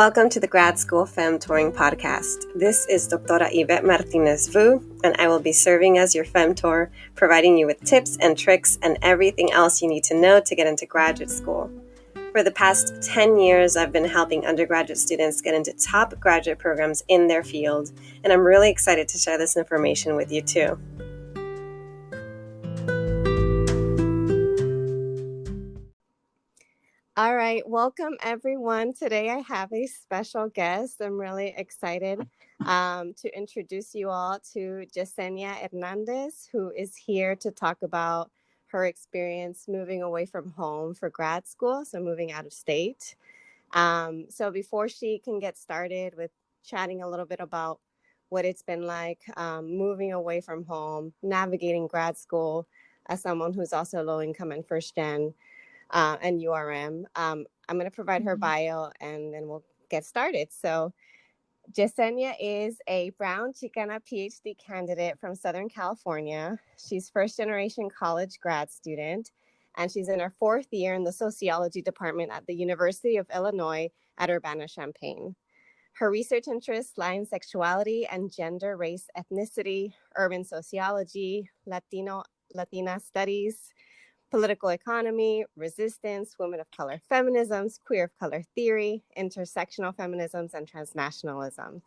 Welcome to the Grad School Femme Touring Podcast. This is Doctora Yvette Martinez-Vu, and I will be serving as your femtor, providing you with tips and tricks and everything else you need to know to get into graduate school. For the past 10 years, I've been helping undergraduate students get into top graduate programs in their field, and I'm really excited to share this information with you too. All right, welcome everyone. Today I have a special guest. I'm really excited to introduce you all to Jessennya Hernandez, who is here to talk about her experience moving away from home for grad school, so moving out of state. So before she can get started with chatting a little bit about what it's been like moving away from home, navigating grad school as someone who's also low income and first gen, and URM. I'm going to provide her bio and then we'll get started. So Jessennya is a Brown Xicana PhD candidate from Southern California. She's first generation college grad student, and she's in her fourth year in the Sociology department at the University of Illinois at Urbana-Champaign. Her research interests lie in sexuality and gender, race, ethnicity, urban sociology, Latina studies, political economy, resistance, women of color feminisms, queer of color theory, intersectional feminisms, and transnationalism.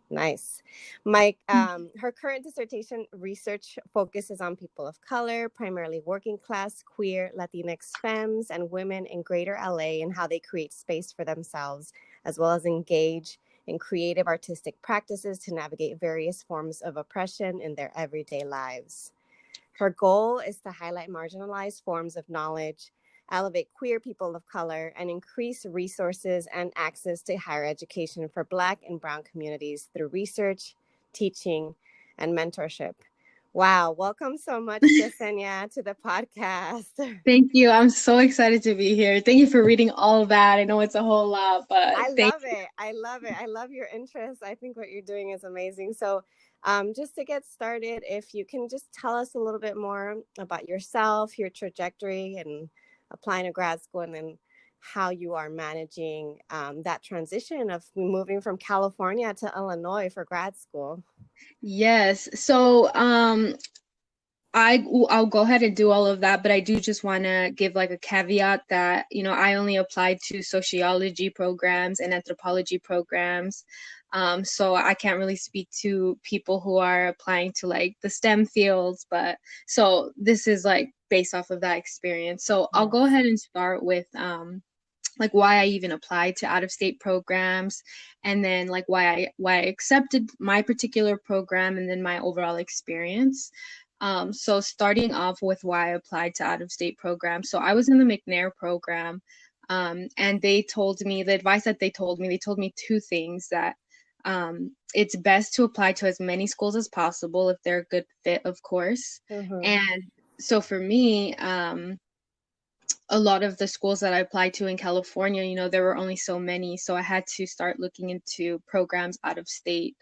Nice. Her current dissertation research focuses on people of color, primarily working class, queer, Latinx femmes, and women in Greater LA and how they create space for themselves, as well as engage in creative artistic practices to navigate various forms of oppression in their everyday lives. Her goal is to highlight marginalized forms of knowledge, elevate queer people of color, and increase resources and access to higher education for Black and Brown communities through research, teaching, and mentorship. Wow, welcome so much, Jessennya, to the podcast. Thank you. I'm so excited to be here. Thank you for reading all that. I know it's a whole lot, but I love it. I love your interest. I think what you're doing is amazing. So just to get started, if you can just tell us a little bit more about yourself, your trajectory and applying to grad school, and then how you are managing that transition of moving from California to Illinois for grad school. Yes. So I'll go ahead and do all of that, but I do just want to give like a caveat that, I only applied to sociology programs and anthropology programs. So I can't really speak to people who are applying to like the STEM fields, but so this is like based off of that experience. So I'll go ahead and start with like why I even applied to out-of-state programs, and then like why I accepted my particular program, and then my overall experience. So starting off with why I applied to out-of-state programs. So I was in the McNair program, and they told me two things: that it's best to apply to as many schools as possible if they're a good fit, of course. Mm-hmm. And so for me, a lot of the schools that I applied to in California, there were only so many. So I had to start looking into programs out of state.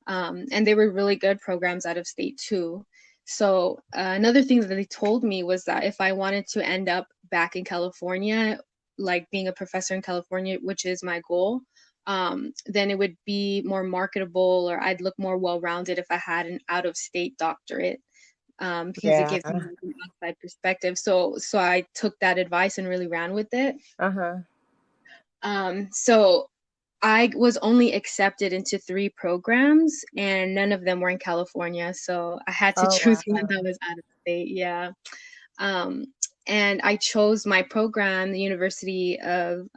And they were really good programs out of state too. So another thing that they told me was that if I wanted to end up back in California, like being a professor in California, which is my goal, then it would be more marketable, or I'd look more well-rounded if I had an out-of-state doctorate, because it gives me an outside perspective. So I took that advice and really ran with it. So I was only accepted into 3 programs, and none of them were in California. So I had to choose one that was out of state. Yeah. And I chose my program, the University of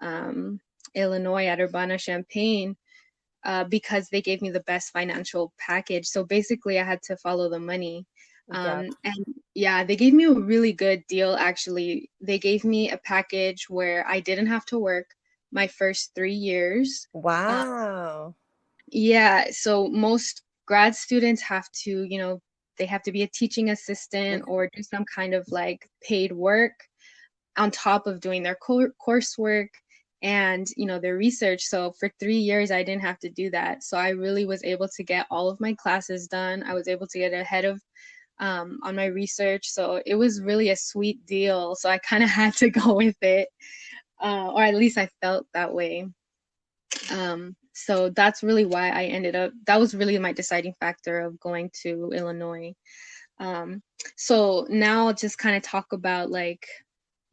Illinois at Urbana-Champaign, because they gave me the best financial package. So basically I had to follow the money. And yeah, they gave me a really good deal, actually. They gave me a package where I didn't have to work my first 3 years. Wow. Yeah, so most grad students have to, they have to be a teaching assistant or do some kind of like paid work on top of doing their coursework and, their research. So for 3 years, I didn't have to do that. So I really was able to get all of my classes done. I was able to get ahead of on my research. So it was really a sweet deal. So I kind of had to go with it, or at least I felt that way. So that's really why I ended up, that was really my deciding factor of going to Illinois. So now I'll just kind of talk about like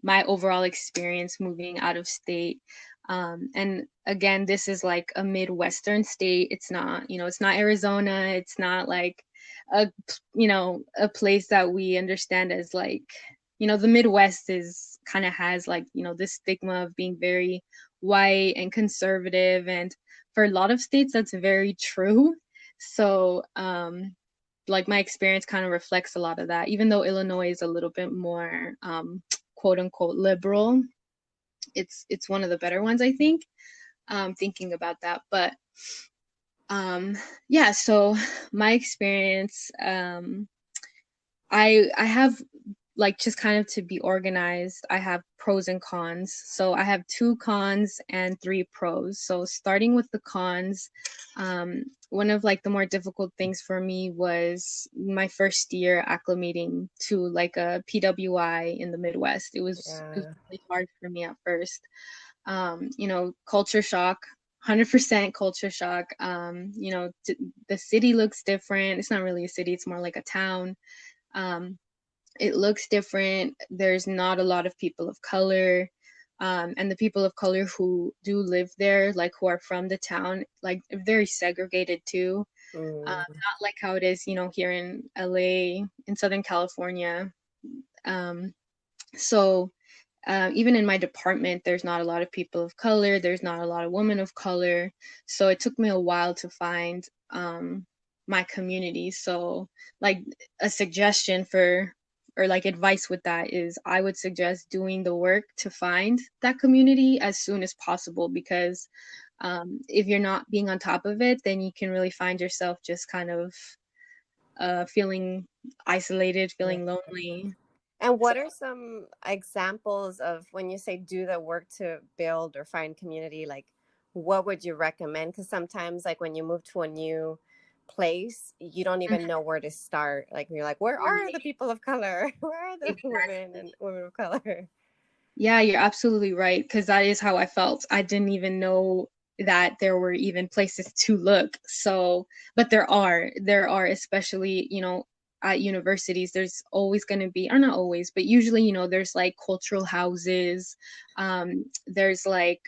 my overall experience moving out of state. And again, this is like a Midwestern state. It's not, you know, it's not Arizona. It's not like a, you know, a place that we understand as like, you know, the Midwest is kind of has like, you know, this stigma of being very white and conservative. And for a lot of states, that's very true. So, like my experience kind of reflects a lot of that, even though Illinois is a little bit more quote unquote liberal. It's one of the better ones, I think, thinking about that. But yeah, so my experience, I have like just kind of to be organized, I have pros and cons. So I have 2 cons and 3 pros. So starting with the cons, one of like the more difficult things for me was my first year acclimating to like a PWI in the Midwest. It was really hard for me at first. You know, culture shock, 100% culture shock. You know, the city looks different. It's not really a city, it's more like a town. It looks different. There's not a lot of people of color. And the people of color who do live there, like who are from the town, like very segregated too. Not like how it is, you know, here in LA, in Southern California. So even in my department, there's not a lot of people of color. There's not a lot of women of color. So it took me a while to find my community. So like a suggestion for, or like advice with that is I would suggest doing the work to find that community as soon as possible, because if you're not being on top of it, then you can really find yourself just kind of feeling isolated, feeling lonely. And what are some examples of when you say do the work to build or find community, like what would you recommend? Because sometimes like when you move to a new place, you don't even know where to start. Like you're like, where are the people of color? Where are the women of color? Yeah, you're absolutely right, because that is how I felt. I didn't even know that there were even places to look. So, but there are, especially, you know, at universities, there's always going to be, or not always, but usually, you know, there's like cultural houses, there's like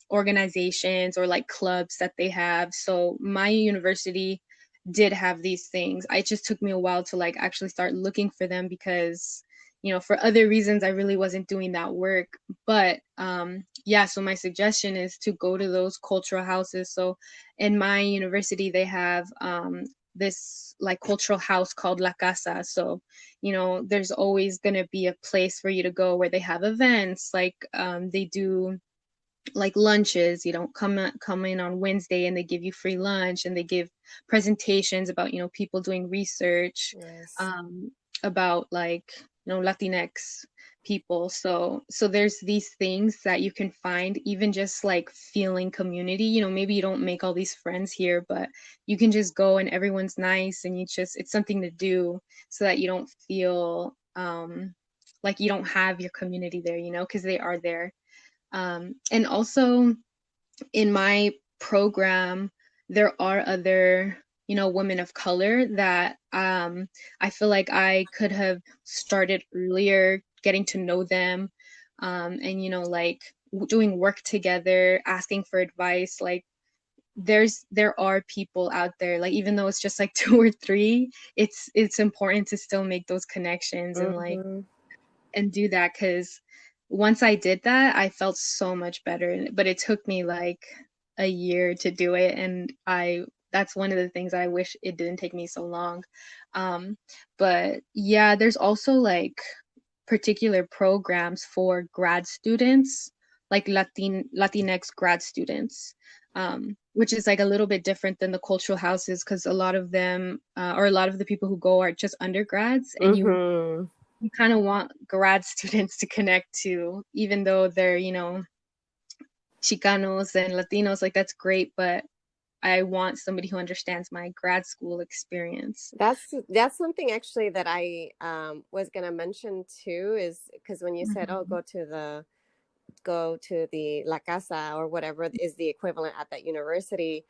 organizations or like clubs that they have. So my university did have these things. It just took me a while to like actually start looking for them, because you know, for other reasons, I really wasn't doing that work. But yeah, so my suggestion is to go to those cultural houses. So in my university, they have this like cultural house called La Casa. So, you know, there's always going to be a place for you to go where they have events, like they do like lunches, you know, come in on Wednesday and they give you free lunch, and they give presentations about, you know, people doing research about like, you know, Latinx people. So there's these things that you can find, even just like feeling community. You know, maybe you don't make all these friends here, but you can just go and everyone's nice, and it's something to do, so that you don't feel like you don't have your community there, you know, because they are there. And also in my program, there are other, you know, women of color that I feel like I could have started earlier, getting to know them, and, you know, like doing work together, asking for advice. Like there are people out there, like even though it's just like 2 or 3, it's important to still make those connections and like and do that, because once I did that, I felt so much better. But it took me like a year to do it, and that's one of the things I wish it didn't take me so long. But yeah, there's also like particular programs for grad students, like Latinx grad students, which is like a little bit different than the cultural houses, because a lot of them or a lot of the people who go are just undergrads, and you kind of want grad students to connect to, even though they're, you know, Chicanos and Latinos, like that's great, but I want somebody who understands my grad school experience. That's something actually that I was gonna mention too, is because when you said, "Oh, go to the go to the La Casa or whatever is the equivalent at that university,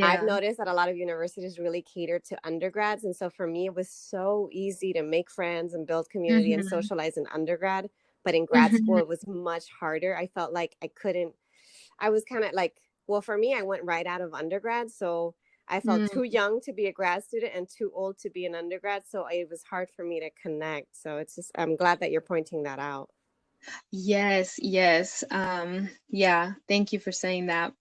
I've Yeah. noticed that a lot of universities really cater to undergrads. And so for me, it was so easy to make friends and build community and Mm-hmm. socialize in undergrad. But in grad school, Mm-hmm. it was much harder. I felt like I was kind of like, well, for me, I went right out of undergrad. So I felt too young to be a grad student and too old to be an undergrad. So it was hard for me to connect. So it's just, I'm glad that you're pointing that out. Yes, yes. Yeah, thank you for saying that.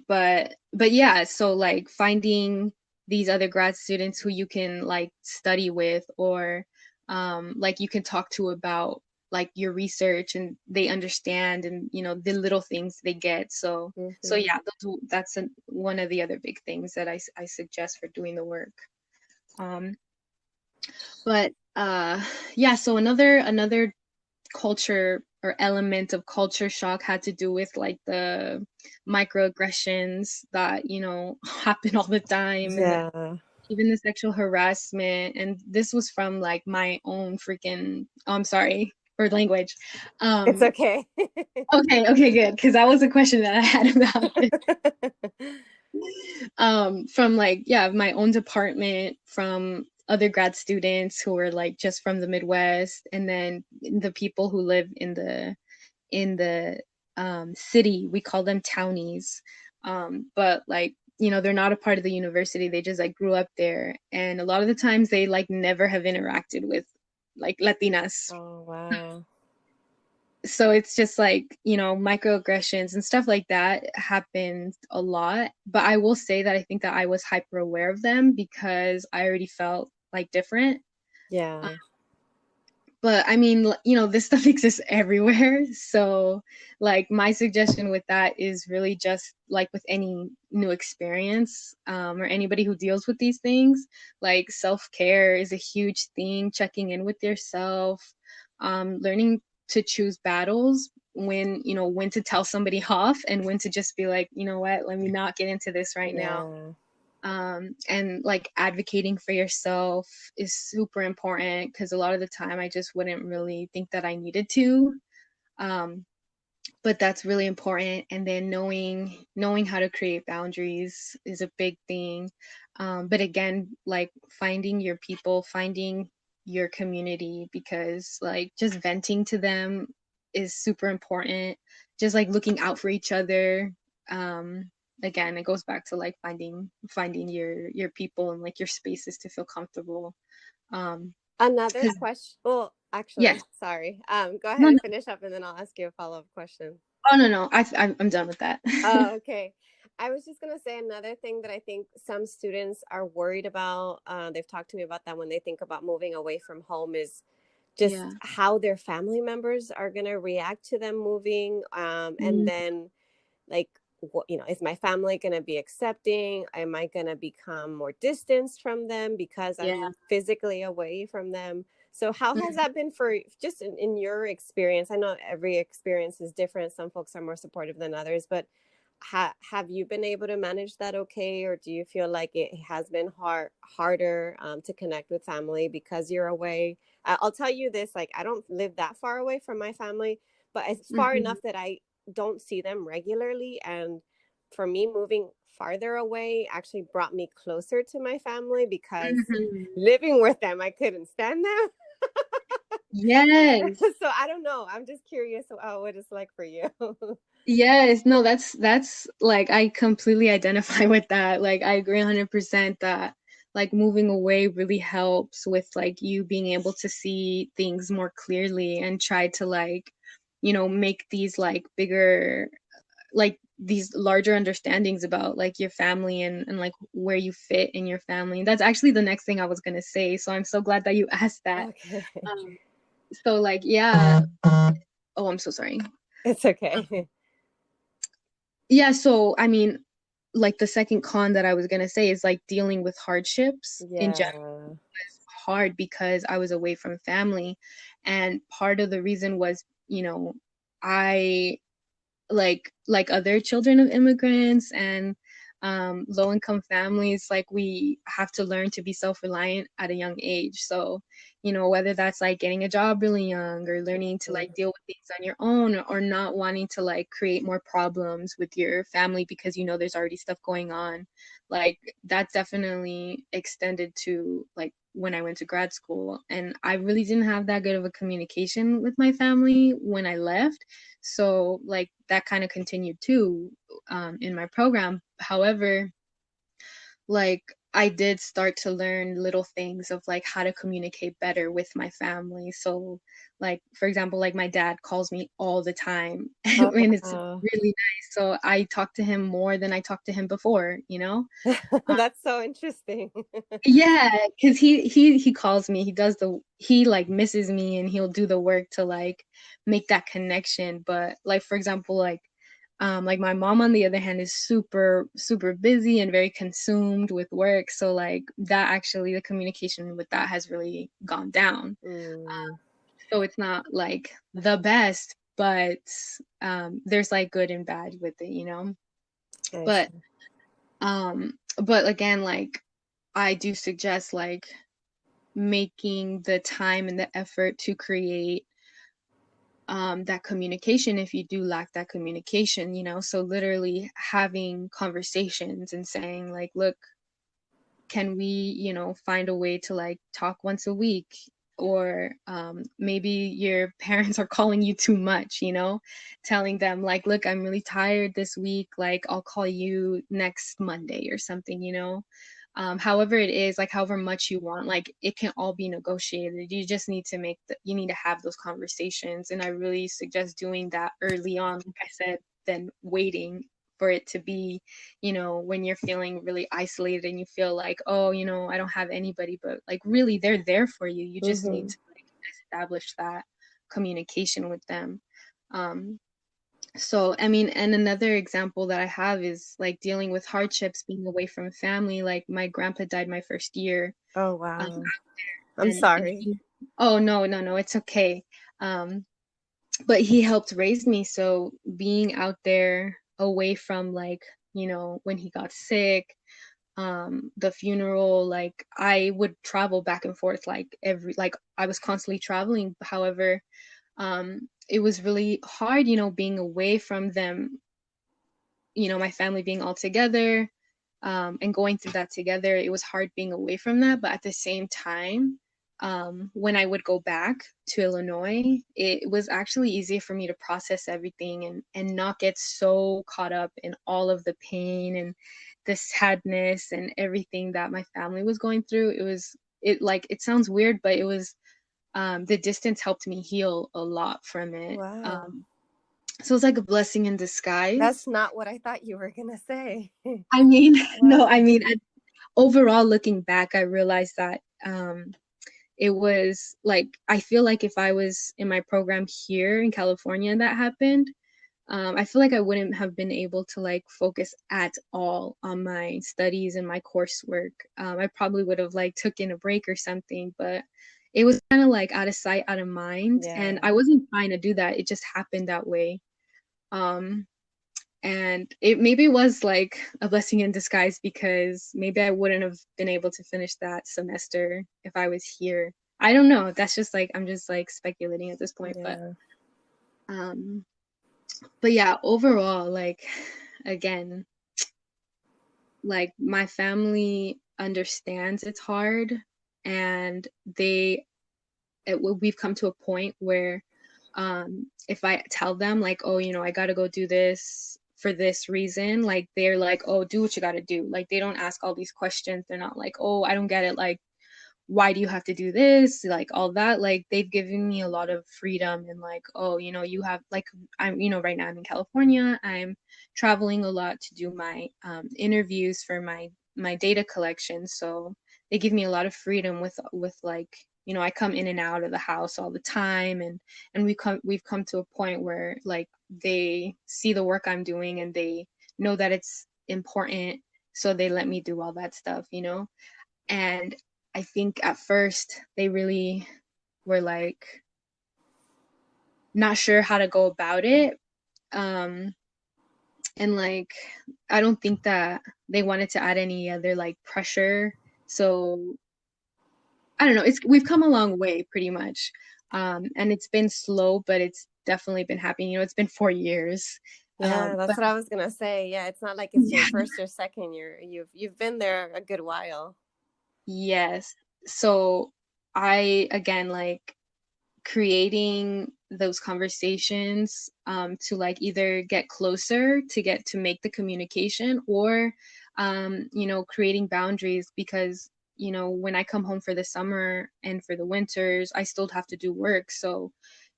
But yeah, so like finding these other grad students who you can like study with, or like you can talk to about like your research, and they understand, and you know the little things they get. So Mm-hmm. yeah, that's one of the other big things that I suggest for doing the work. Um, but yeah, so another culture or element of culture shock had to do with like the microaggressions that happen all the time, and Yeah. even the sexual harassment. And this was from like my own freaking, oh, I'm sorry for language. It's um okay. okay, good, because that was a question that I had about it. From like, yeah, my own department, from other grad students who were like just from the Midwest, and then the people who live in the city. We call them townies. But like, they're not a part of the university. They just like grew up there, and a lot of the times they like never have interacted with like Latinas. Oh, wow. So it's just like, microaggressions and stuff like that happened a lot. But I will say that I think that I was hyper aware of them because I already felt like different. Yeah. But I mean, this stuff exists everywhere. So like my suggestion with that is really just like with any new experience, or anybody who deals with these things, like self-care is a huge thing. Checking in with yourself, learning to choose battles, when to tell somebody off, and when to just be like, you know what, let me not get into this right now. Yeah. And like advocating for yourself is super important, because a lot of the time I just wouldn't really think that I needed to. um, but that's really important. And then knowing how to create boundaries is a big thing. But again, like finding your people, finding your community, because like just venting to them is super important. Just like looking out for each other. Again, it goes back to like finding your people and like your spaces to feel comfortable. um Another because question. Well, yes. actually, sorry. Go ahead No, and no. finish up, and then I'll ask you a follow-up question. Oh, no, I'm done with that. Oh, okay. I was just going to say another thing that I think some students are worried about. They've talked to me about that when they think about moving away from home, is just Yeah. how their family members are going to react to them moving. And Mm, then, like, is my family going to be accepting? Am I going to become more distanced from them because yeah. I'm physically away from them? So how has that been for just in your experience? I know every experience is different. Some folks are more supportive than others, but have you been able to manage that okay? Or do you feel like it has been harder to connect with family because you're away? I'll tell you this, like, I don't live that far away from my family, but it's far Mhm, enough that I don't see them regularly. And for me, moving farther away actually brought me closer to my family because mhm. living with them, I couldn't stand them. Yes. So I don't know. I'm just curious what it's like for you. Yes. No, that's like I completely identify with that. Like I agree 100% that like moving away really helps with like you being able to see things more clearly and try to like, make these like bigger, like these larger understandings about like your family, and like where you fit in your family. And that's actually the next thing I was gonna say. So I'm so glad that you asked that. Okay. Um, so like, yeah. Oh, I'm so sorry. It's okay. Yeah, so I mean, like the second con that I was gonna say is like dealing with hardships in general Yeah. was hard because I was away from family. And part of the reason was, I like other children of immigrants, and low income families, like we have to learn to be self-reliant at a young age. So, you know, whether that's like getting a job really young or learning to like deal with things on your own, or not wanting to like create more problems with your family because you know there's already stuff going on, like that definitely extended to like when I went to grad school. And I really didn't have that good of a communication with my family when I left. So like that kind of continued too in my program. However, like I did start to learn little things of like how to communicate better with my family. So like for example, like my dad calls me all the time Oh, and it's wow. really nice. So I talk to him more than I talked to him before, you know? That's so interesting. Yeah, because he calls me, he like misses me and he'll do the work to like make that connection. But like for example, like my mom on the other hand is super super busy and very consumed with work. So like that actually the communication with that has really gone down. Mm, So it's not like the best, but there's like good and bad with it, you know? I But see. but again, like I do suggest like making the time and the effort to create that communication if you do lack that communication, you know? So literally having conversations and saying like, look, can we, you know, find a way to like talk once a week? Or maybe your parents are calling you too much, you know, telling them like, look, I'm really tired this week, like I'll call you next Monday or something, you know. However it is, like however much you want, like it can all be negotiated. You just need to you need to have those conversations. And I really suggest doing that early on, like I said, than waiting for it to be, you know, when you're feeling really isolated and you feel like, oh, you know, I don't have anybody, but like really they're there for you. You just need Mm-hmm. to like establish that communication with them. Um, so, I mean, and another example that I have is like dealing with hardships, being away from family. Like my grandpa died my first year. Oh, Um, wow. I'm and sorry. oh, no, it's okay. Um, but he helped raise me. So being out there away from like, you know, when he got sick, the funeral, like I would travel back and forth like I was constantly traveling. However, it was really hard, you know, being away from them, you know, my family being all together, and going through that together. It was hard being away from that, but at the same time, when I would go back to Illinois, it was actually easier for me to process everything and not get so caught up in all of the pain and the sadness and everything that my family was going through. It like it sounds weird, but it was the distance helped me heal a lot from it. Wow. So it's like a blessing in disguise. That's not what I thought you were going to say. I mean, no, I Wow. mean, overall, looking back, I realized that it was like, I feel like if I was in my program here in California and that happened, I feel like I wouldn't have been able to like focus at all on my studies and my coursework. I probably would have like taken a break or something, but it was kind of like out of sight, out of mind. And Yeah. I wasn't trying to do that. It just happened that way. Um, and it maybe was like a blessing in disguise because maybe I wouldn't have been able to finish that semester if I was here. I don't know. That's just like I'm just like speculating at this point, Yeah. um but yeah, overall, like again, like my family understands it's hard, and we've come to a point where if I tell them like, oh, you know, I gotta go do this for this reason, like they're like, oh, do what you gotta do. Like they don't ask all these questions. They're not like, oh, I don't get it, like why do you have to do this, like all that. Like they've given me a lot of freedom and like, oh, you know, you have like, I'm, you know, right now I'm in California, I'm traveling a lot to do my interviews for my data collection. So they give me a lot of freedom with like, you know, I come in and out of the house all the time, and we've come to a point where like they see the work I'm doing and they know that it's important, so they let me do all that stuff, you know. And I think at first they really were like not sure how to go about it. Um, and like I don't think that they wanted to add any other like pressure. So I don't know, we've come a long way pretty much. And it's been slow, but it's definitely been happening. It's been 4 years. Yeah, that's But what I was gonna say. Yeah, it's not like it's your yeah, first or second year. You've been there a good while. yes. So I again like creating those conversations to like either get closer to get to make the communication, or creating boundaries, because when I come home for the summer and for the winters I still have to do work. So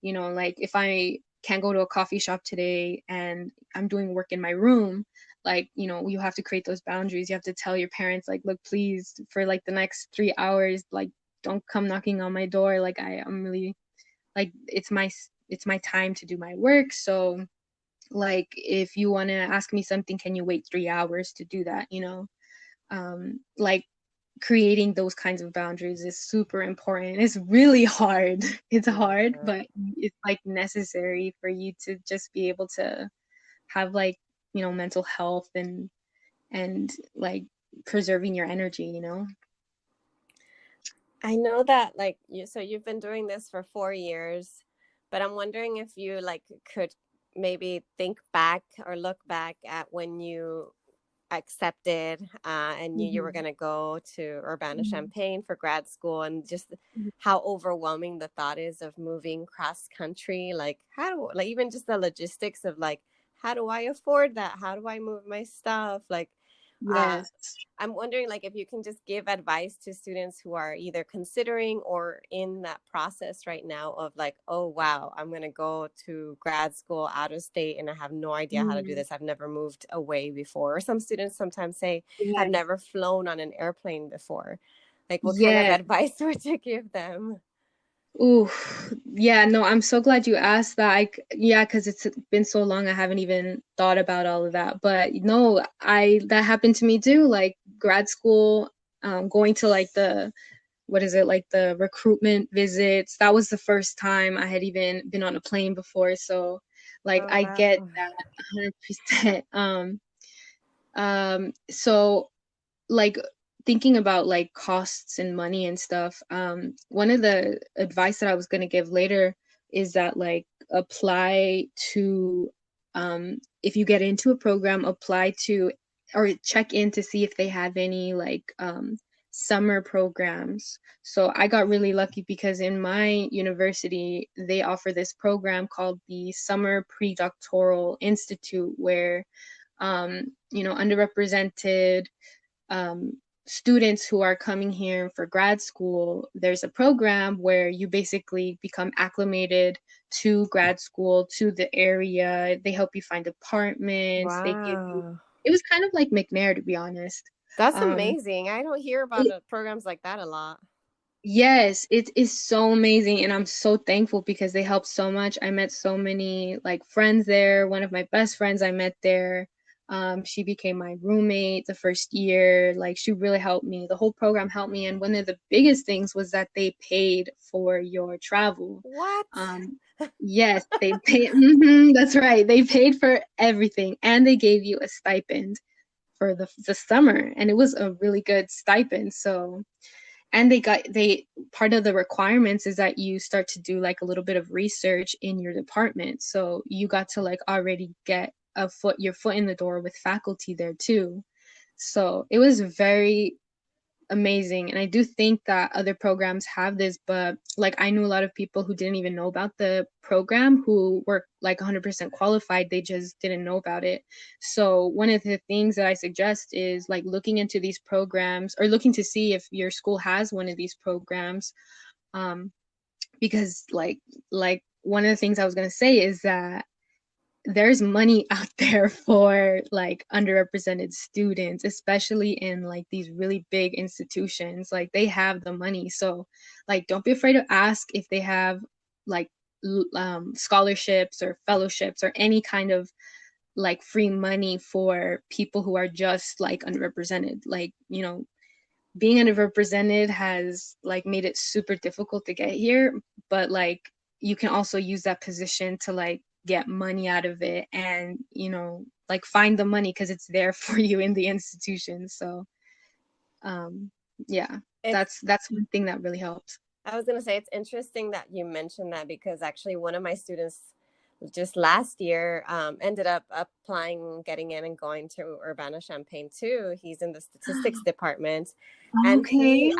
like if I can't go to a coffee shop today and I'm doing work in my room, like you have to create those boundaries. You have to tell your parents like, look, please, for like the next 3 hours, like don't come knocking on my door. Like I'm really like it's my time to do my work. So like if you want to ask me something, can you wait 3 hours to do that? Like creating those kinds of boundaries is super important. It's really hard. It's hard, Yeah. but it's like necessary for you to just be able to have like mental health and like preserving your energy. I know that like so you've been doing this for 4 years, but I'm wondering if you like could maybe think back or look back at when you accepted and knew you were Mm-hmm. going to go to Mm-hmm. Urbana-Champaign for grad school, and just how overwhelming the thought is of moving cross country. Like like even just the logistics of like, how do I afford that? How do I move my stuff? Like, uh, Yes. I'm wondering like if you can just give advice to students who are either considering or in that process right now of like, oh wow, I'm going to go to grad school out of state and I have no idea how to do Mm. this. I've never moved away before. Or some students sometimes say, I've Yes. never flown on an airplane before. Like what kind of Yes. advice would you give them? Ooh, yeah, no, I'm so glad you asked that. Yeah, because it's been so long, I haven't even thought about all of that. But no, that happened to me too. Like grad school, going to like what is it, like the recruitment visits. That was the first time I had even been on a plane before. So, like, Oh I get wow. that 100%. So like thinking about like costs and money and stuff, one of the advice that I was going to give later is that like apply to if you get into a program, apply to or check in to see if they have any like summer programs. So I got really lucky because in my university they offer this program called the Summer Predoctoral Institute, where underrepresented um, students who are coming here for grad school, there's a program where you basically become acclimated to grad school, to the area. They help you find apartments. They give you, Wow. it was kind of like McNair, to be honest. That's Um, amazing. I don't hear about it, programs like that a lot. yes, it is so amazing. And I'm so thankful because they helped so much. I met so many like friends there. One of my best friends I met there. She became my roommate the first year. Like she really helped me. The whole program helped me. And one of the biggest things was that they paid for your travel. What? Um, yes, they paid. That's right. They paid for everything, and they gave you a stipend for the summer, and it was a really good stipend. So, and they part of the requirements is that you start to do like a little bit of research in your department. So you got to like already get your foot in the door with faculty there too. So it was very amazing. And I do think that other programs have this, but like I knew a lot of people who didn't even know about the program who were like 100% qualified. They just didn't know about it. So one of the things that I suggest is like looking into these programs or looking to see if your school has one of these programs. Because like one of the things I was going to say is that there's money out there for like underrepresented students, especially in like these really big institutions. Like they have the money. So like don't be afraid to ask if they have like scholarships or fellowships or any kind of like free money for people who are just like underrepresented. Like, being underrepresented has like made it super difficult to get here, but like you can also use that position to like get money out of it and, like find the money because it's there for you in the institution. So, yeah, It's that's one thing that really helps. I was going to say it's interesting that you mentioned that, because actually one of my students just last year ended up applying, getting in, and going to Urbana Champaign too. He's in the statistics department, and Okay.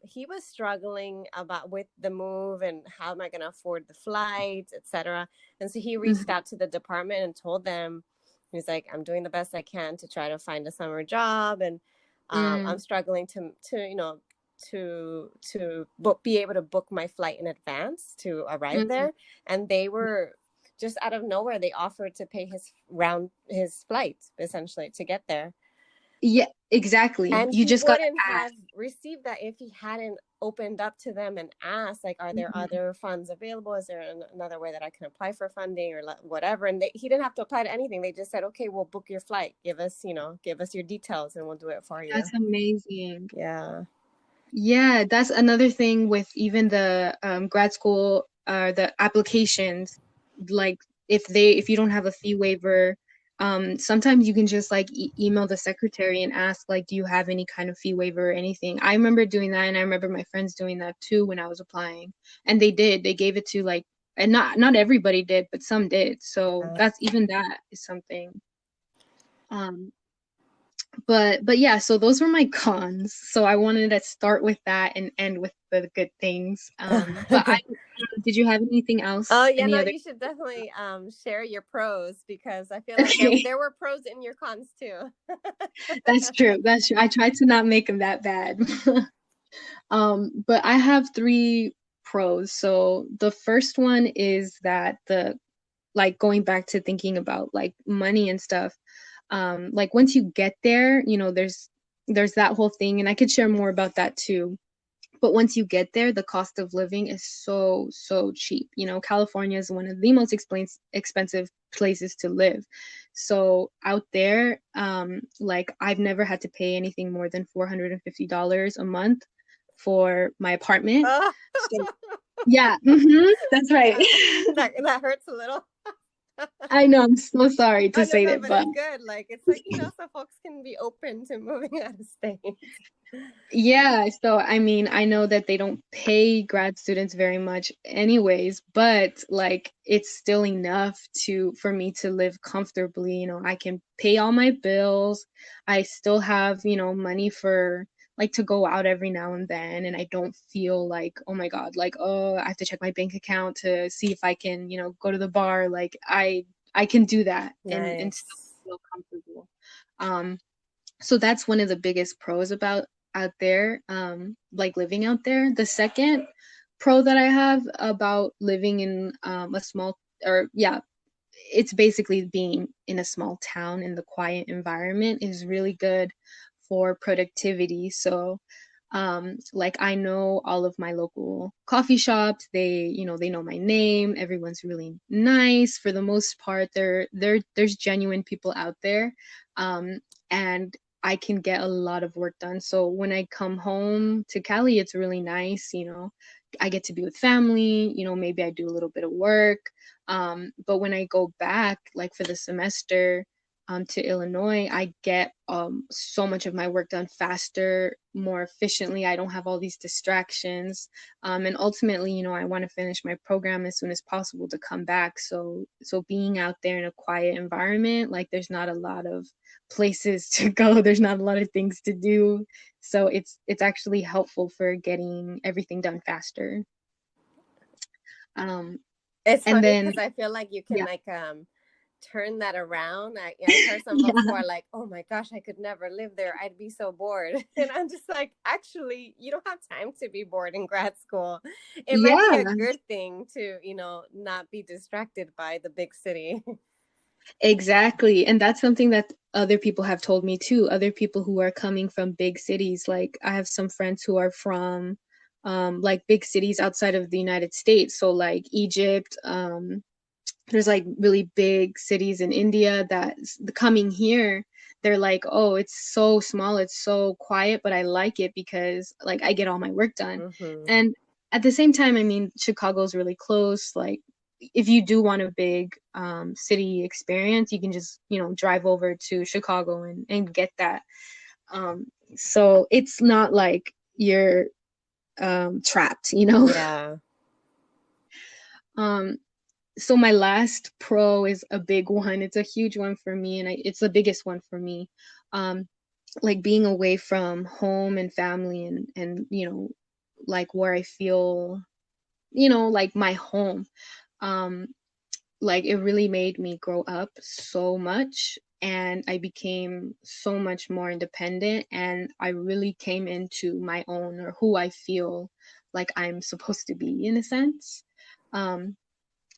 he was struggling with the move and how am I going to afford the flights, etc. And so he reached out to the department and told them, he's like, I'm doing the best I can to try to find a summer job, and I'm struggling to be able to book my flight in advance to arrive there. And they were just out of nowhere, they offered to pay his flight essentially to get there. Yeah, exactly. And You he just got wouldn't have received that if he hadn't opened up to them and asked, like, are there other funds available? Is there another way that I can apply for funding or whatever? And he didn't have to apply to anything. They just said, okay, we'll book your flight. Give us your details and we'll do it for you. That's amazing. Yeah. Yeah, that's another thing with even the grad school, the applications. Like if you don't have a fee waiver, sometimes you can just like email the secretary and ask, like, do you have any kind of fee waiver or anything? I remember doing that, and I remember my friends doing that too when I was applying, and they gave it to, like, and not everybody did, but some did. So that is something. But yeah, so those were my cons. So I wanted to start with that and end with the good things. But did you have anything else? Oh yeah, you should definitely share your pros, because I feel like there were pros in your cons too. That's true. I tried to not make them that bad. But I have 3 pros. So the first one is that going back to thinking about like money and stuff. Like once you get there, there's that whole thing, and I could share more about that too. But once you get there, the cost of living is so cheap. California is one of the most expensive places to live. So out there, like I've never had to pay anything more than $450 a month for my apartment. So, yeah, that's right. that hurts a little. I know, I'm so sorry to say that, but it's good. Like, it's like, so folks can be open to moving out of state. Yeah, so I mean, I know that they don't pay grad students very much anyways, but like it's still enough for me to live comfortably. I can pay all my bills. I still have, money for like to go out every now and then, and I don't feel like, oh my God, like, oh, I have to check my bank account to see if I can, go to the bar. Like I can do that. Nice. And still feel comfortable. So that's one of the biggest pros out there, like living out there. The second pro that I have about living in it's basically being in a small town in the quiet environment is really good for productivity. So like I know all of my local coffee shops, they know my name. Everyone's really nice for the most part. There's genuine people out there. And I can get a lot of work done. So when I come home to Cali, it's really nice. I get to be with family, maybe I do a little bit of work. But when I go back, like for the semester, to Illinois, I get so much of my work done faster, more efficiently. I don't have all these distractions. And ultimately, I want to finish my program as soon as possible to come back. So being out there in a quiet environment, like there's not a lot of places to go. There's not a lot of things to do. So it's actually helpful for getting everything done faster. It's funny because I feel like you can turn that around. I heard some folks who are like, oh my gosh, I could never live there. I'd be so bored. And I'm just like, actually, you don't have time to be bored in grad school. It might be a good thing to, not be distracted by the big city. Exactly. And that's something that other people have told me too. Other people who are coming from big cities. Like I have some friends who are from like big cities outside of the United States. So like Egypt, there's like really big cities in India that coming here, they're like, oh, it's so small, it's so quiet, but I like it because like I get all my work done. And at the same time, I mean, Chicago's really close. Like if you do want a big city experience, you can just, drive over to Chicago and get that. So it's not like you're trapped. Yeah. So my last pro is a big one. It's a huge one for me, and it's the biggest one for me. Like being away from home and family and like where I feel, like my home. Like it really made me grow up so much, and I became so much more independent, and I really came into my own, or who I feel like I'm supposed to be, in a sense.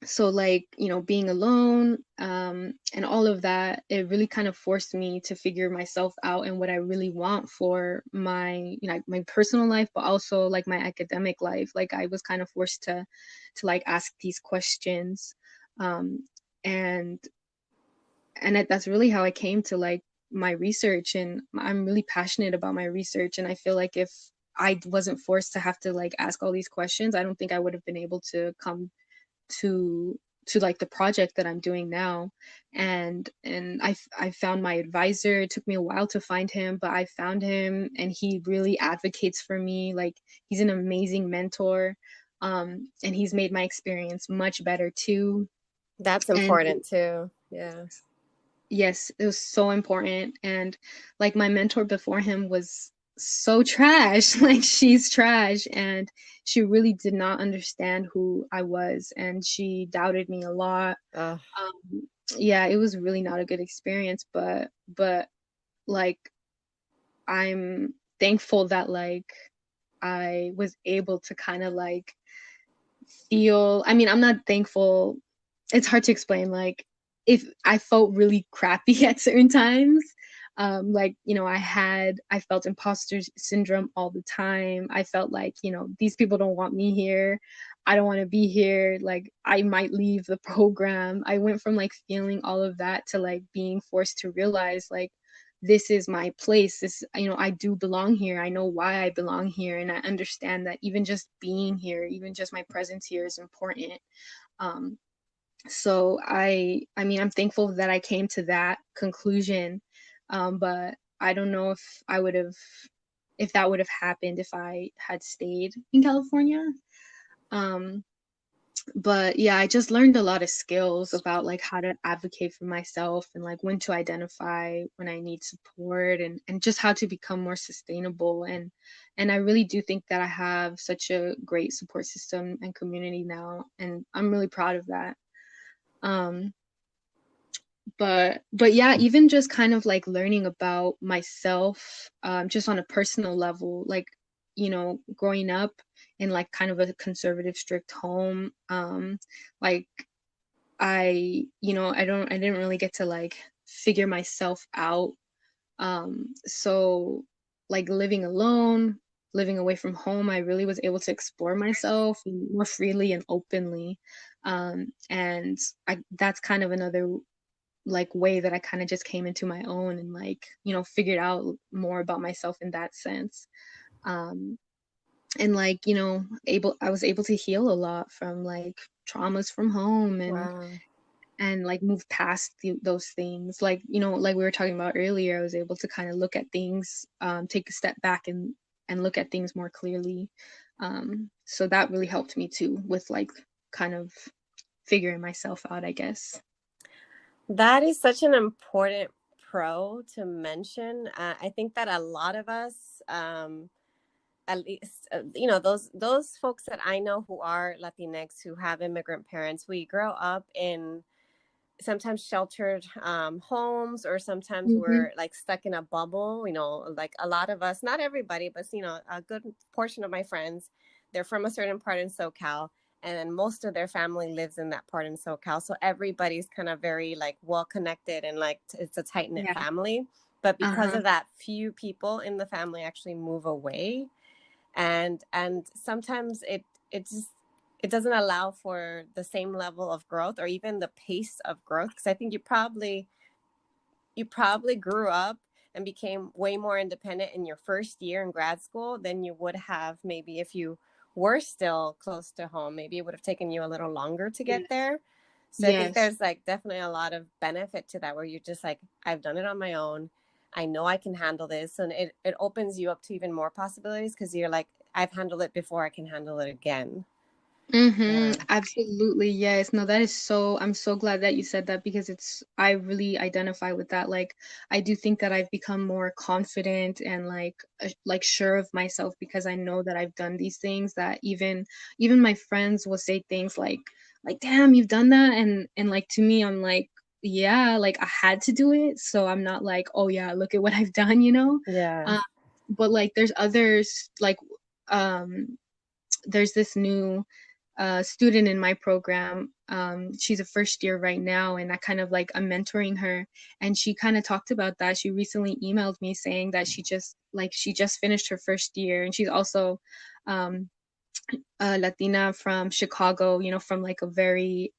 So like, being alone, and all of that, it really kind of forced me to figure myself out and what I really want for my, my personal life, but also like my academic life. Like I was kind of forced to like ask these questions. And that's really how I came to like my research, and I'm really passionate about my research. And I feel like if I wasn't forced to have to like ask all these questions, I don't think I would have been able to come to like the project that I'm doing now. And I found my advisor. It took me a while to find him, but I found him, and he really advocates for me. Like he's an amazing mentor, and he's made my experience much better too. That's And important too. Yeah. yes, it was so important. And like my mentor before him was so trash. Like she's trash, and she really did not understand who I was, and she doubted me a lot. Ugh. Yeah, it was really not a good experience, but like I'm thankful that like I was able to kind of like feel, I mean, I'm not thankful, it's hard to explain. Like if I felt really crappy at certain times, like I felt imposter syndrome all the time. I felt like these people don't want me here, I don't want to be here, like I might leave the program. I went from like feeling all of that to like being forced to realize like this is my place. This, I do belong here. I know why I belong here, and I understand that even just being here, even just my presence here is important. So I mean, I'm thankful that I came to that conclusion. But I don't know if that would have happened if I had stayed in California. But yeah, I just learned a lot of skills about like how to advocate for myself, and like when to identify when I need support, and just how to become more sustainable. And I really do think that I have such a great support system and community now, and I'm really proud of that. um but yeah, even just kind of like learning about myself, just on a personal level, like growing up in like kind of a conservative, strict home, like I didn't really get to like figure myself out. So like living alone, living away from home, I really was able to explore myself more freely and openly. And that's kind of another like way that I kind of just came into my own, and like figured out more about myself in that sense. um and like I was able to heal a lot from like traumas from home, Wow. and like move past those things. Like like we were talking about earlier, I was able to kind of look at things, take a step back and look at things more clearly. So that really helped me too with like kind of figuring myself out, I guess. That is such an important pro to mention. I think that a lot of us, at least, those folks that I know who are Latinx, who have immigrant parents, we grow up in sometimes sheltered homes, or sometimes Mm-hmm. we're like stuck in a bubble. Like a lot of us, not everybody, but a good portion of my friends, they're from a certain part in SoCal, and then most of their family lives in that part in SoCal, so everybody's kind of very like well connected, and like it's a tight knit Yeah. family. But because Uh-huh. of that, few people in the family actually move away, and sometimes it just it doesn't allow for the same level of growth, or even the pace of growth, because I think you probably grew up and became way more independent in your first year in grad school than you would have maybe if you were still close to home. Maybe it would have taken you a little longer to get there. So I think Yes. there's like definitely a lot of benefit to that, where you're just like, I've done it on my own. I know I can handle this. And it opens you up to even more possibilities, because you're like, I've handled it before, I can handle it again. Yeah. Absolutely. Yes. No, that is so, I'm so glad that you said that, because I really identify with that. Like, I do think that I've become more confident and like sure of myself, because I know that I've done these things, that even my friends will say things like, damn, you've done that. And like, to me, I'm like, yeah, like I had to do it. So I'm not like, oh yeah, look at what I've done, you know? Yeah. But like, there's others, like, there's this new student in my program. She's a first year right now, and I kind of like, I'm mentoring her, and she kind of talked about that. She recently emailed me saying that she just finished her first year, and she's also a Latina from Chicago, you know, from like a very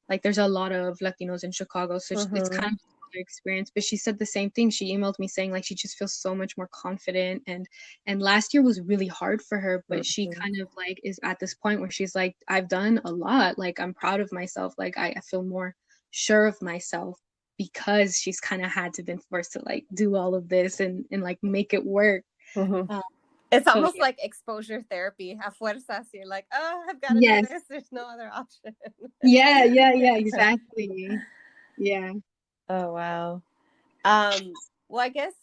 like, there's a lot of Latinos in Chicago, so it's kind of another experience. But she said the same thing. She emailed me saying like, she just feels so much more confident, and last year was really hard for her, but she kind of like is at this point where she's like, I've done a lot, like I'm proud of myself, like I feel more sure of myself, because she's kind of had to been forced to like do all of this and like make it work. It's So almost yeah. like exposure therapy. A fuerzas, you're like, oh, I've got to do Yes. this. There's no other option. Yeah, exactly. Yeah. Oh, wow. Well, I guess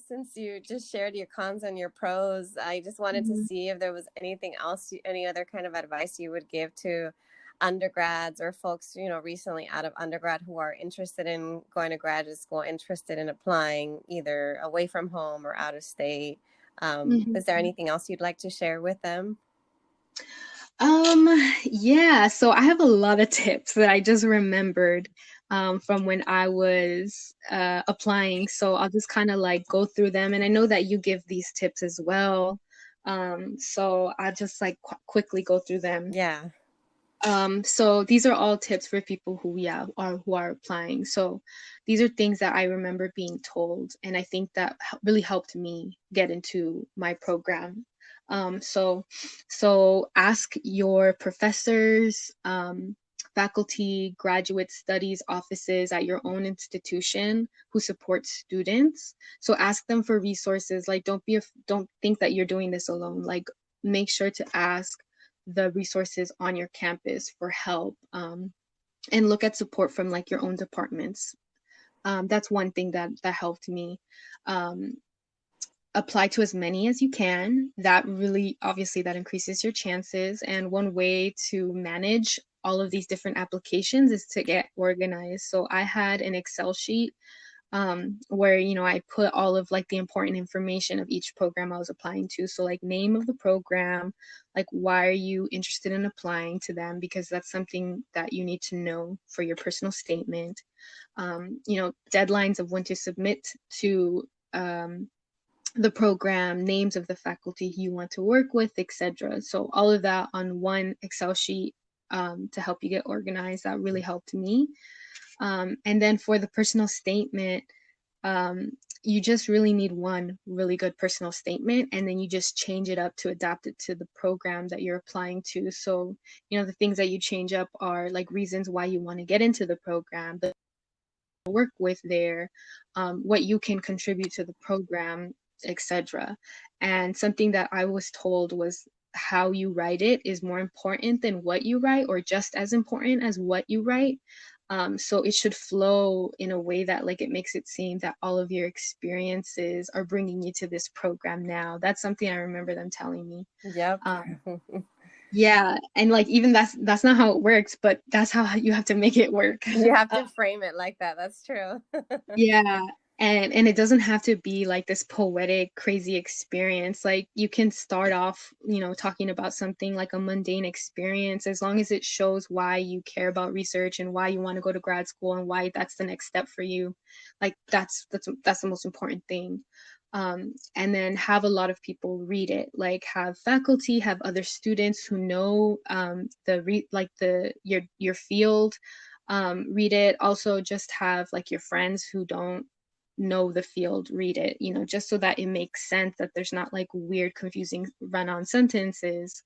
since you just shared your cons and your pros, I just wanted to see if there was anything else, any other kind of advice you would give to undergrads or folks, you know, recently out of undergrad who are interested in going to graduate school, interested in applying either away from home or out of state. Is there anything else you'd like to share with them? Yeah, so I have a lot of tips that I just remembered from when I was applying. So I'll just kind of like go through them. And I know that you give these tips as well. So I'll just like quickly go through them. Yeah. So these are all tips for people who are applying. So these are things that I remember being told, and I think that really helped me get into my program. So ask your professors, faculty, graduate studies offices at your own institution who support students. So ask them for resources. Like, don't think that you're doing this alone. Like, make sure to ask the resources on your campus for help, and look at support from like your own departments. That's one thing that helped me. Apply to as many as you can. That really, obviously, that increases your chances. And one way to manage all of these different applications is to get organized. So I had an Excel sheet where, you know, I put all of like the important information of each program I was applying to. So like, name of the program, like why are you interested in applying to them, because that's something that you need to know for your personal statement. You know, deadlines of when to submit to the program, names of the faculty you want to work with, etc. So all of that on one Excel sheet to help you get organized. That really helped me. And then for the personal statement, you just really need one really good personal statement, and then you just change it up to adapt it to the program that you're applying to. So, you know, the things that you change up are like reasons why you want to get into the program, the work with there, what you can contribute to the program, etc. And something that I was told was how you write it is more important than what you write, or just as important as what you write. So it should flow in a way that like, it makes it seem that all of your experiences are bringing you to this program now. That's something I remember them telling me. Yep. Yeah, and like, even that's not how it works, but that's how you have to make it work. You have to frame it like that. That's true. Yeah, and it doesn't have to be like this poetic, crazy experience. Like, you can start off, you know, talking about something like a mundane experience, as long as it shows why you care about research and why you want to go to grad school and why that's the next step for you. Like, that's the most important thing. And then have a lot of people read it. Like, have faculty, have other students who know your field read it. Also, just have like your friends who don't know the field read it, you know, just so that it makes sense, that there's not like weird, confusing run-on sentences.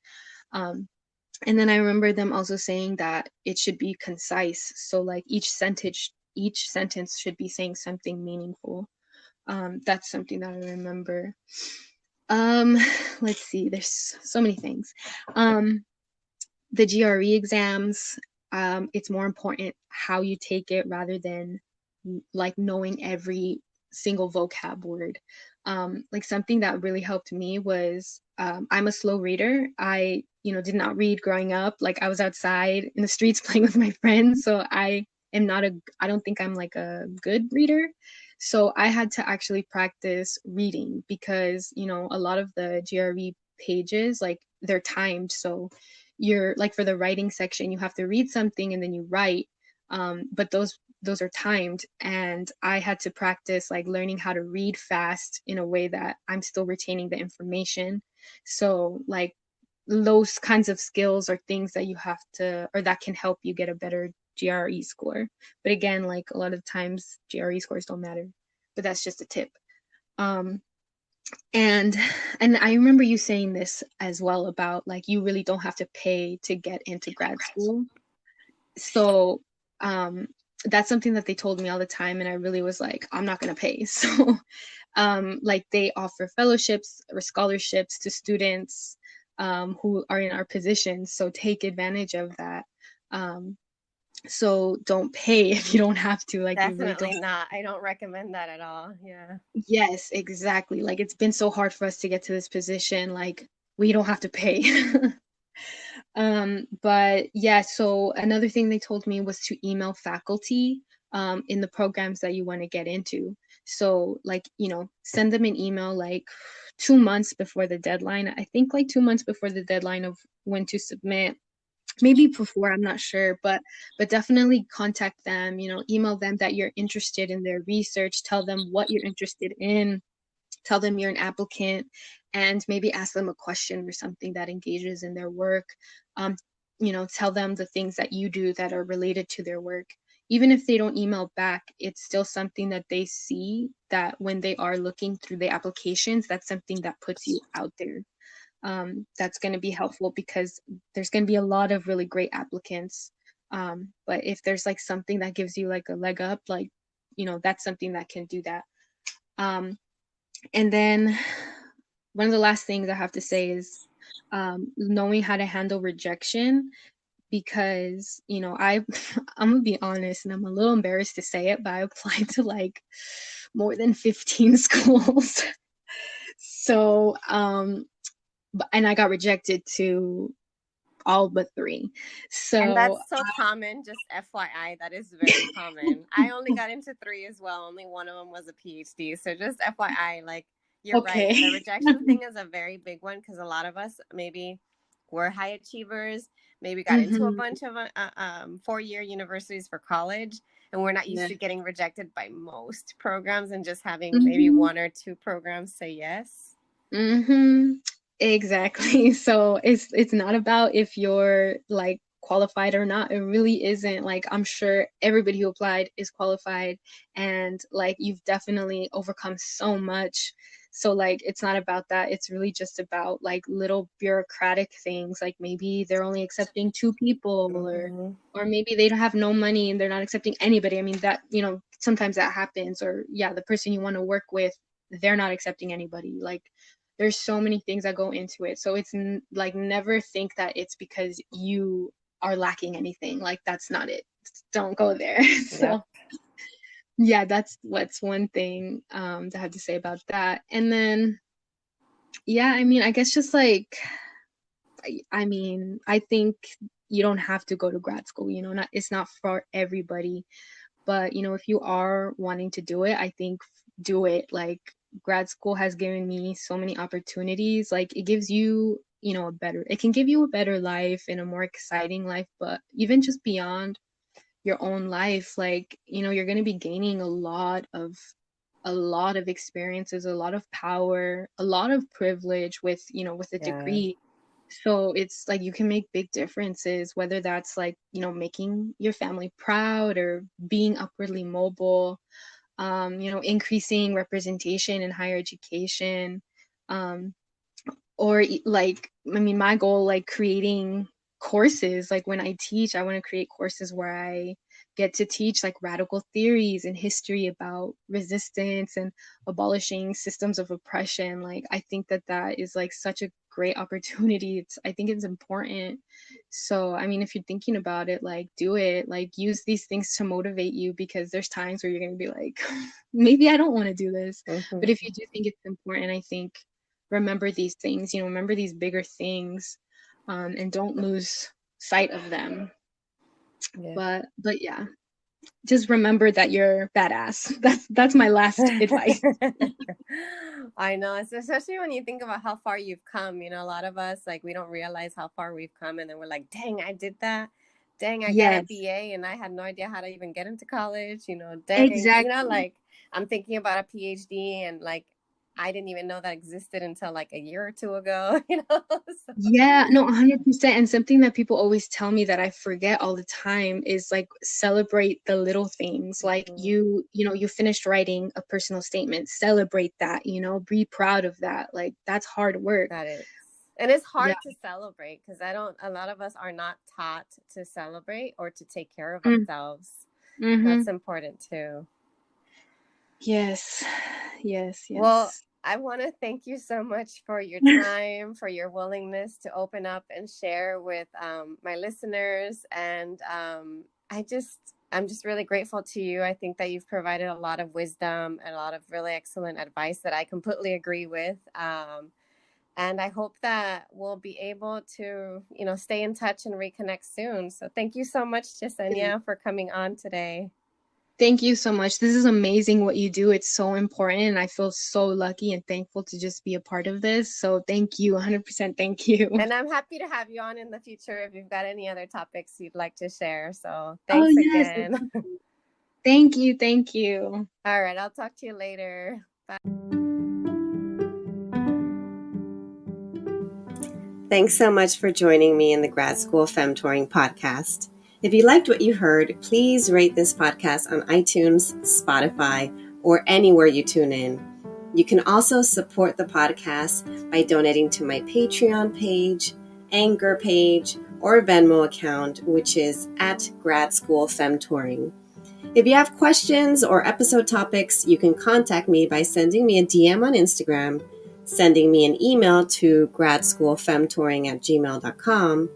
And then I remember them also saying that it should be concise. So like each sentence should be saying something meaningful. That's something that I remember. Let's see, there's so many things. The GRE exams, it's more important how you take it rather than like knowing every single vocab word. Like something that really helped me was, I'm a slow reader. I, you know, did not read growing up. Like I was outside in the streets playing with my friends. So I don't think I'm like a good reader. So I had to actually practice reading because, you know, a lot of the GRE pages, like they're timed. So you're like, for the writing section, you have to read something and then you write. But those are timed, and I had to practice like learning how to read fast in a way that I'm still retaining the information. So like those kinds of skills are things that you have to, or that can help you get a better GRE score. But again, like a lot of times GRE scores don't matter, but that's just a tip. And I remember you saying this as well about like you really don't have to pay to get into grad school. So that's something that they told me all the time, and I really was like, I'm not gonna pay. So like they offer fellowships or scholarships to students who are in our positions, so take advantage of that. So don't pay if you don't have to. Like you really Definitely don't. not. I don't recommend that at all. Yeah. Yes, exactly. Like it's been so hard for us to get to this position. Like we don't have to pay. But yeah, so another thing they told me was to email faculty in the programs that you want to get into. So like, you know, send them an email like 2 months before the deadline. I think like 2 months before the deadline of when to submit. Maybe before, I'm not sure, but definitely contact them, you know, email them that you're interested in their research, tell them what you're interested in, tell them you're an applicant, and maybe ask them a question or something that engages in their work. You know, tell them the things that you do that are related to their work. Even if they don't email back, it's still something that they see, that when they are looking through the applications, that's something that puts you out there. That's going to be helpful because there's going to be a lot of really great applicants. But if there's like something that gives you like a leg up, like, you know, that's something that can do that. And then one of the last things I have to say is knowing how to handle rejection, because, you know, I'm gonna be honest, and I'm a little embarrassed to say it, but I applied to like more than 15 schools. So, and I got rejected to all but 3. And So, that's so common, just FYI, that is very common. I only got into 3 as well. Only one of them was a PhD. So just FYI, like, you're right. The okay. rejection thing is a very big one because a lot of us maybe were high achievers, maybe got into a bunch of 4-year universities for college, and we're not used Yeah. to getting rejected by most programs and just having maybe 1 or 2 programs say yes. Exactly. So it's not about if you're like qualified or not. It really isn't. Like I'm sure everybody who applied is qualified, and like you've definitely overcome so much. So like it's not about that. It's really just about like little bureaucratic things. Like maybe they're only accepting 2 people, or maybe they don't have no money and they're not accepting anybody. I mean, that, you know, sometimes that happens. Or yeah, the person you want to work with, they're not accepting anybody. Like there's so many things that go into it. So it's like never think that it's because you are lacking anything. Like that's not it. Don't go there. So yeah, that's what's one thing that I have to say about that. And then yeah, I mean, I guess just like I mean, I think you don't have to go to grad school, you know, it's not for everybody. But, you know, if you are wanting to do it, I think do it. Like grad school has given me so many opportunities. Like it gives you, you know, it can give you a better life and a more exciting life. But even just beyond your own life, like, you know, you're going to be gaining a lot of experiences, a lot of power, a lot of privilege with, you know, with a degree. So it's like you can make big differences, whether that's like, you know, making your family proud or being upwardly mobile. increasing representation in higher education, or like, my goal, like creating courses, like when I teach, I want to create courses where I get to teach like radical theories and history about resistance and abolishing systems of oppression. Like, I think that is like such a great opportunity. I think it's important. So, if you're thinking about it, like, do it, like, use these things to motivate you, because there's times where you're going to be like, maybe I don't want to do this. Mm-hmm. But if you do think it's important, I think remember these things, remember these bigger things, and don't lose sight of them. Yeah. But yeah, just remember that you're badass. That's my last advice. I know, especially when you think about how far you've come. A lot of us, like, we don't realize how far we've come, and then we're like, dang, I did that. Dang, I got a BA and I had no idea how to even get into college. Dang, exactly. Like, I'm thinking about a PhD, and like, I didn't even know that existed until like a year or two ago, So. Yeah, no, 100%. And something that people always tell me that I forget all the time is like, celebrate the little things. Like, you finished writing a personal statement, celebrate that, be proud of that. Like, that's hard work. That is. And it's hard to celebrate, because a lot of us are not taught to celebrate or to take care of ourselves. Mm-hmm. That's important too. Yes. Well, I want to thank you so much for your time, for your willingness to open up and share with my listeners. And I'm just really grateful to you. I think that you've provided a lot of wisdom and a lot of really excellent advice that I completely agree with. And I hope that we'll be able to, stay in touch and reconnect soon. So thank you so much, Jessennya, for coming on today. Thank you so much. This is amazing what you do. It's so important. And I feel so lucky and thankful to just be a part of this. So thank you. 100% thank you. And I'm happy to have you on in the future if you've got any other topics you'd like to share. So thanks again. Thank you. Thank you. All right. I'll talk to you later. Bye. Thanks so much for joining me in the Grad School Femtoring podcast. If you liked what you heard, please rate this podcast on iTunes, Spotify, or anywhere you tune in. You can also support the podcast by donating to my Patreon page, Anchor page, or Venmo account, which is at Grad School Femtoring. If you have questions or episode topics, you can contact me by sending me a DM on Instagram, sending me an email to gradschoolfemtoring@gmail.com,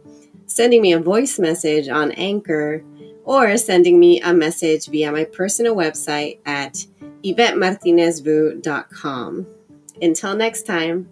sending me a voice message on Anchor, or sending me a message via my personal website at YvetteMartinezvu.com. Until next time.